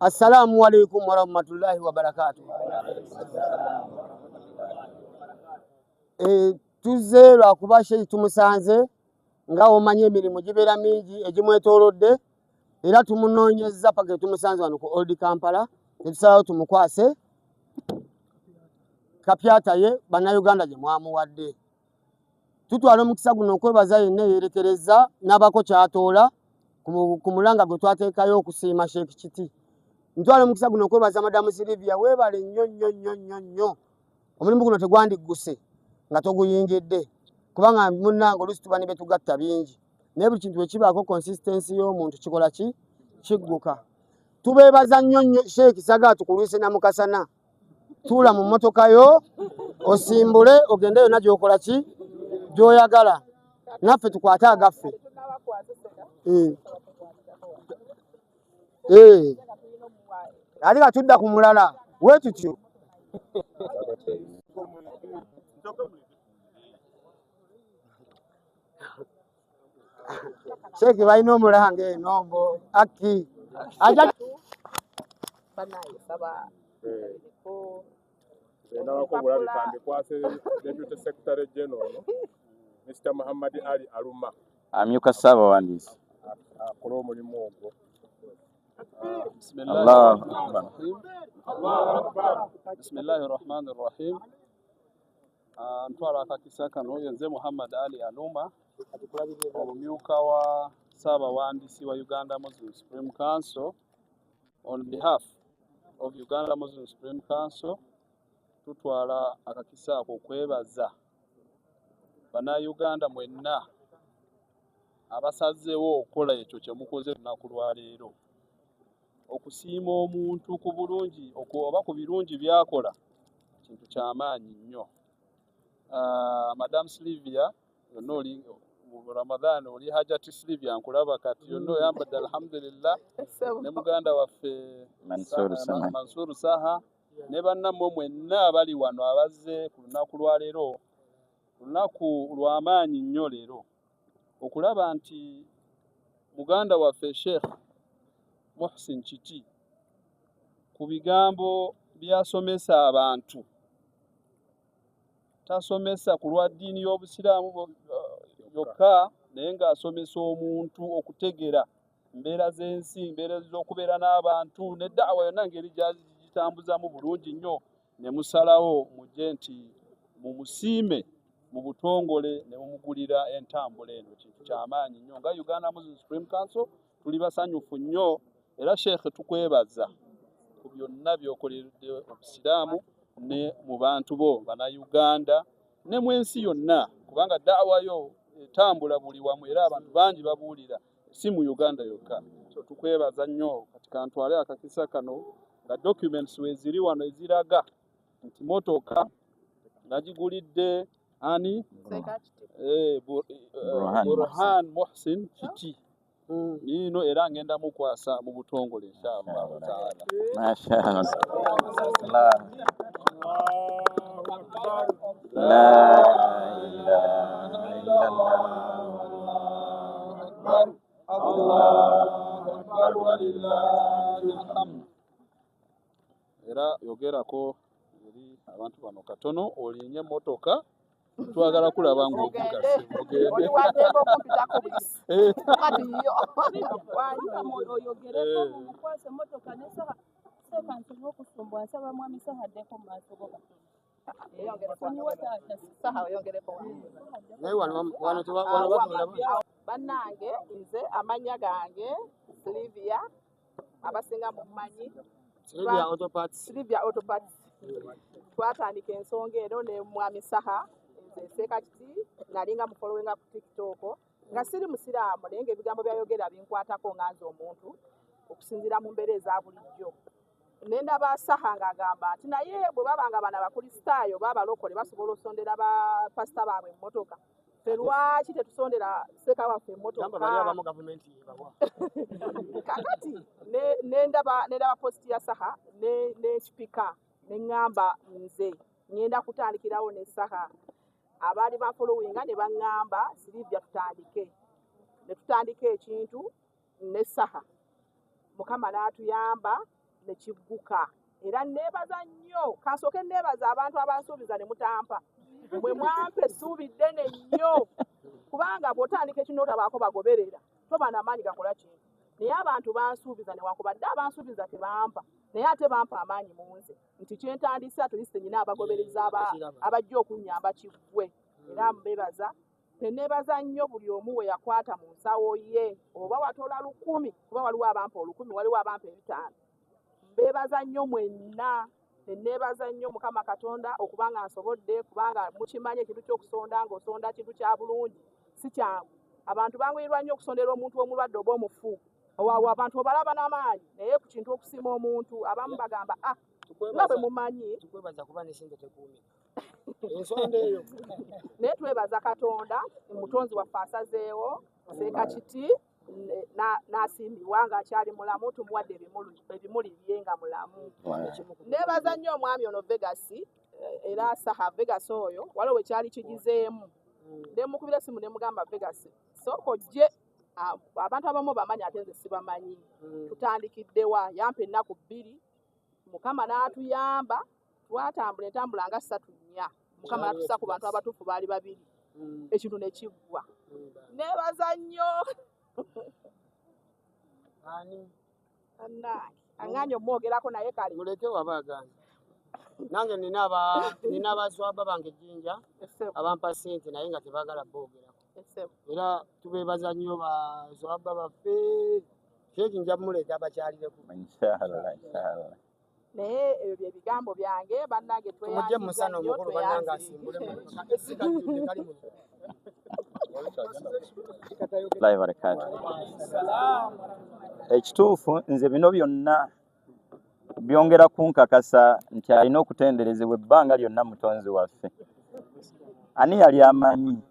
Assalamu alaikum warahmatullahi wabarakatuh. Tuzze lwakuba Sheikh tumusanze nga omanye emirimu gibeera mingi egimwetoolodde era tumunoonyezza paka tumusanze wano ku Old Kampala netusalawo tumukwase kapyata ye bannayuganda gye mwamuwadde. Tutwala omukisa guno okwebaza yenna yeerekereza n'abako kyatoola ku mulanga gwe twateekayo okusiima Sheikh Kiti. Ntwala omukisa guno okwebaza Madamu Silivia, weebale nnyo. Omulimu guno tegwandigguse nga toguyingidde kubanga munnange oluusi tuba ne betugatta bingi naye buli kintu bwe kibaako consistency y'omuntu kikola ki kigguka. Tubeebaza nnyo Sheikh Saga tukulwise na Mukasana, tuula mu mmotoka yo osimbule ogende yonna gy'okola ki gy'oyagala naffe tukwate agaffe. Ali nga tudda ku mulala bwe tutyo. Sheikh balina omulange eno mbo aki aja Deputy Secretary General Mr. Muhammad Ali Aluma amyuka Ssaabawandiisi. akola omulimu ogwo. Bismillahi rahmani rahim. Ntwala akakisa kano yenze Muhammad Ali Aluma, omumyuka wa Ssaabawandiisi wa Uganda Muslim Supreme Council. On behalf of Uganda Muslim Supreme Council, tutwala akakisa ako okwebaza bannayuganda mwenna abasazeewo okukola ekyo kye mukoze lunaku lwa leero, okusiima omuntu ku bulungi oba ku birungi byakola kintu ky'amaanyi nnyo. Madam Silivia, yonna oli mu Ramadhan oli Hajati Silivia nkulaba kati yonna oyambadde alhamdulillah, ne muganda waffe Mansuru Saha ne bannammwe mwenna abali wano abazze ku lunaku lwa leero, lunaku lw'amaanyi nnyo leero, okulaba nti muganda waffe Sheikh Muhsin Kiti ku bigambo byasomesa abantu, tasomesa ku lwa ddiini y'Obusiraamu yokka naye ng'asomesa omuntu okutegera mbeera z'ensi, mbeera z'okubeera n'abantu ne da'wa yonna ngeri gitambuzamu bulungi nnyo. Ne musalawo mujje nti mumusiime mu butongole ne mumugulira entambula eno, kintu ky'amaanyi nnyo. Nga Uganda Muslim Supreme Council tuli basanyufu nnyo era Sheikh tukwebaza ku byonna by'okoleredde Obusiraamu ne mu bantu bo bannayuganda ne mu ensi yonna, kubanga da'wa yo etambula buli wamu era abantu bangi babuulira, si mu Uganda yokka. So tukwebaza nnyo. Kati kantwale akakisa kano nga documents weziri wano eziraga nti motoka nagigulidde ani Burhan Muhsin Kiti nino era ngenda mukwasa mu butongole inshallah taala. Mashaallah. La ilaha illallah. Allahu akbar walillahil hamd. Era yogerako eri abantu bano katono olinye motoka twagala kulaba ng'okugase mugende bannange. Nze amanya gange Silivia, abasinga mumanyi Silivia Autoparts. Twatandika ensonga eno ne Mwami Saha, nze Seeka Kiti nalinga mufolowinga ku TikTok nga siri musiraamu naye ng'ebigambo byayogera binkwatako nga nze omuntu okusinziira mu mbeera eza bulijjo. Ne ndaba Saha ng'agamba nti naye bwe babanga bano abakristaayo baabalokole basobola osondera bapasita baabwe emmotoka, ffe lwaki tetusondera Seeka waffe emmotoka? Kakati ne ndaba posti ya Saha ne spika ne ŋŋamba nze ngenda kutandikirawo ne Saha. Abaali bafolowinga ne baŋŋamba Silivia tutandike. Ne tutandika ekintu ne Saha. Mukama n'atuyamba ne kigguka. Era neebaza nnyo, kansooke neebaza abantu abansuubiza ne mutampa. Bwe mwampa essuubi ddene nnyo, kubanga bw'otandika ekintu n'otabaako bagoberera, toba n'amaanyi gakola kintu. Naye abantu bansuubiza newankubadde abansuubiza tebampa, naye ate bampa amaanyi mu nze nti kyentandise at least nnyina abagobereza abajja okunnyamba kiggwe. Era mbeebaza. Neebaza nnyo buli omu we yakwata mu nsawo ye, oba watola 1,000, kuba waliwo abampa 1,000, waliwo abampa 5,000. Mbeebaza nnyo mwenna. Neebaza nnyo Mukama Katonda okuba nga nsobodde, kubanga mukimanyi ekintu ky'okusonda ng'osonda kintu kya bulungi si kyangu. Abantu banguyirwa nnyo okusondera omuntu omulwadde oba omufu. Abantu obalaba n'amaanyi, naye ku kintu okusiima omuntu abamu bagamba nga bwe mumanyi. Tukwebaza kuba n'esente tekuumika. Ensonda eyo. Naye twebaza Katonda, omutonzi waffe asazeewo, seeka kiti n'asiimibwa ng'akyali mulamu, tumuwadde ebimuli bye nga mulamu. Neebaza nnyo omwami ono Vegas, era Saha Vegas oyo, waliwo bwe kyali kigizeemu. Ne mukubira essimu ne mugamba Vegas, sooka ojje, abantu abamu bamanyi ate nze sibamanyi. Tutandikiddewa, yampa ennaku 2, Mukama n'atuyamba, twatambula entambula nga 3-4. Mukama n'atussa ku bantu abatuufu baali 2. Ekintu ne kiggwa. Neebaza nnyo. Aŋŋaanyi omwogerako naye kale. Muleke wabaaganja. Nange nina abaswaba bange Jinja abampa ssente naye nga tebaagala boogerako. Era tubeebaza nnyo baswaba baffe. Sheeki nja muleeta abakyalireko. Inshallah. Naye ebyo bye bigambo byange bannange tumujje mu musana omukulu bannange asimbule essika lijjudde kali muno. Ekituufu nze bino byonna byongera kunkakasa nti alina okutenderezebwa ebbanga lyonna mutonzi waffe. Ani yali amanyi?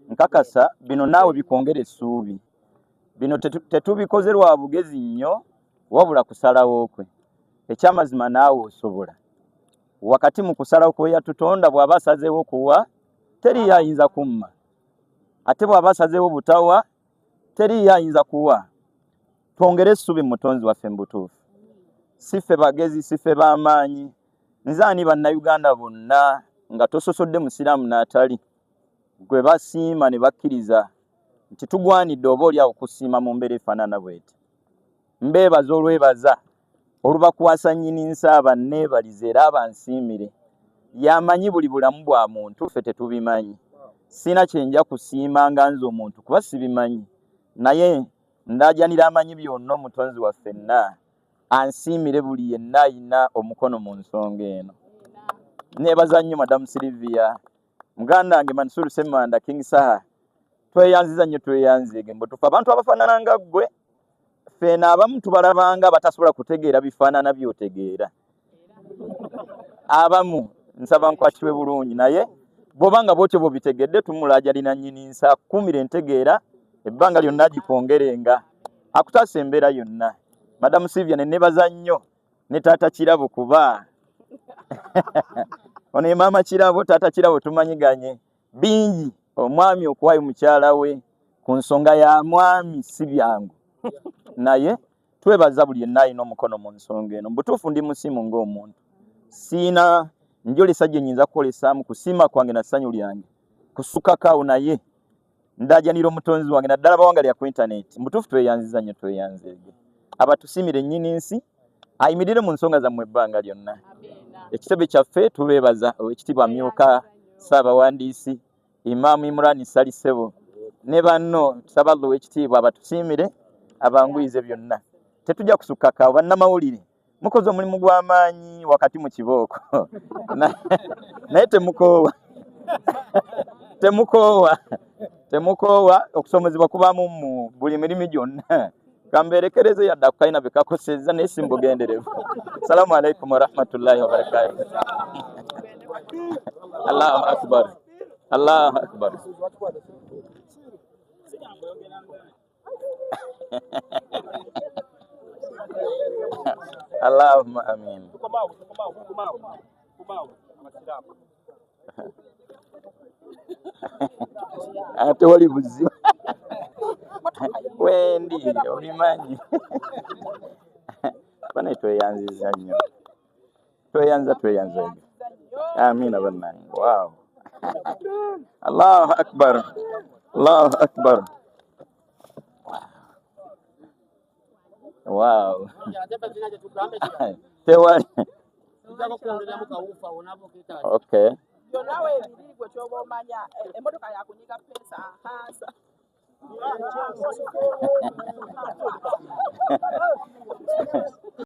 Nkakasa bino naawe bikwongera essuubi. Bino tetubikoze lwa bugezi nnyo wabula kusalawo kwe. Ekyamazima naawe osobola. Wakati mu kusalawo kwe yatutonda bw'aba asazeewo kuwa, teri ayinza kumma. Ate bw'aba asazeewo butawa, teri ayinza kuwa. Twongere essuubi mutonzi waffe mu butuufu. Siffe bagezi, siffe b'amaanyi. Nze ani bannayuganda bonna nga tososodde musiraamu n'atali. Gwe basiima ne bakkiriza nti tugwanidde oba oli awo kusiima mu mbeera efaanana bw'eti. Mbeebaza olwebaza olubakwasa nnyini nsaaba neebalize era abansiimire. Yamanyi buli bulamu bwa muntu, ffe tetubimanyi. Sina kyenja kusiima nga nze omuntu kuba sibimanyi. Naye ndaajanira amanyi byonna omutonzi waffenna ansiimire buli yenna ayina omukono mu nsonga eno. Neebaza nnyo Madamu Sylvia, muganda wange Mansur Semanda, King Saha, tweyanziza nnyo tweyanzige mbutufu abantu abafaanana nga ggwe. Fena abamu tubalabanga batasobola kutegeera bifaanana by'otegeera. Abamu nsaba nkwatibwe bulungi naye bw'obanga bw'otyo bw'obitegedde tumulaajalina nnyini nsa kumira entegeera ebbanga lyonna gikwongerenga akutaasa embeera yonna. Madamu Sylvia ne neebaza nnyo ne taata Kirabo kuba ono ye maama Kirabo, taata Kirabo tumanyiganye bingi. Omwami okuwaayo mukyala we ku nsonga ya mwami si byangu. Naye twebaza buli yenna alina omukono mu nsonga eno. Mbutuufu ndi musiimu ng'omuntu. Siina njolesa gye nnyinza kukolesaamu kusiima kwange na ssanyu lyange kusukkakaawo, naye ndaajanira omutonzi wange naddala bawanga lya ku intaneti. Mbutuufu tweyanziza nnyo tweyanzeege. Abatusiimire nnyini nsi ayimirire mu nsonga zammwe ebbanga lyonna. Ekitebe kyaffe tubeebaza Oweekitiibwa Myuka Ssaabawandiisi Imaamu Imran Salisebo ne banno tusaba Oweekitiibwa abatusiimire abanguyize byonna. Tetujja kusukkakaawo. Bannamawulire mukoze omulimu gw'amaanyi wakati mu kibooko naye temukoowa temukoowa okusomezebwa kubaamu mu buli mirimu gyonna. Kamberekereze yadde akukayina be kakosezza naye si mbugenderevu. Salaamu alaikum warahmatullahi wabarakatuh. Allahu akbar. Allahu akbar. Allahumma amin. Ate wali buzibu wendi obimanyi. fane tweyanziza nnyo tweyanza ebyo. Amina bannange. Wow. Allahu akbar. Allahu akbar. Wow. Tewali. Okay. Byonna weebiri gwe kyoba omanya emmotoka yakunyiga pesa nkansa.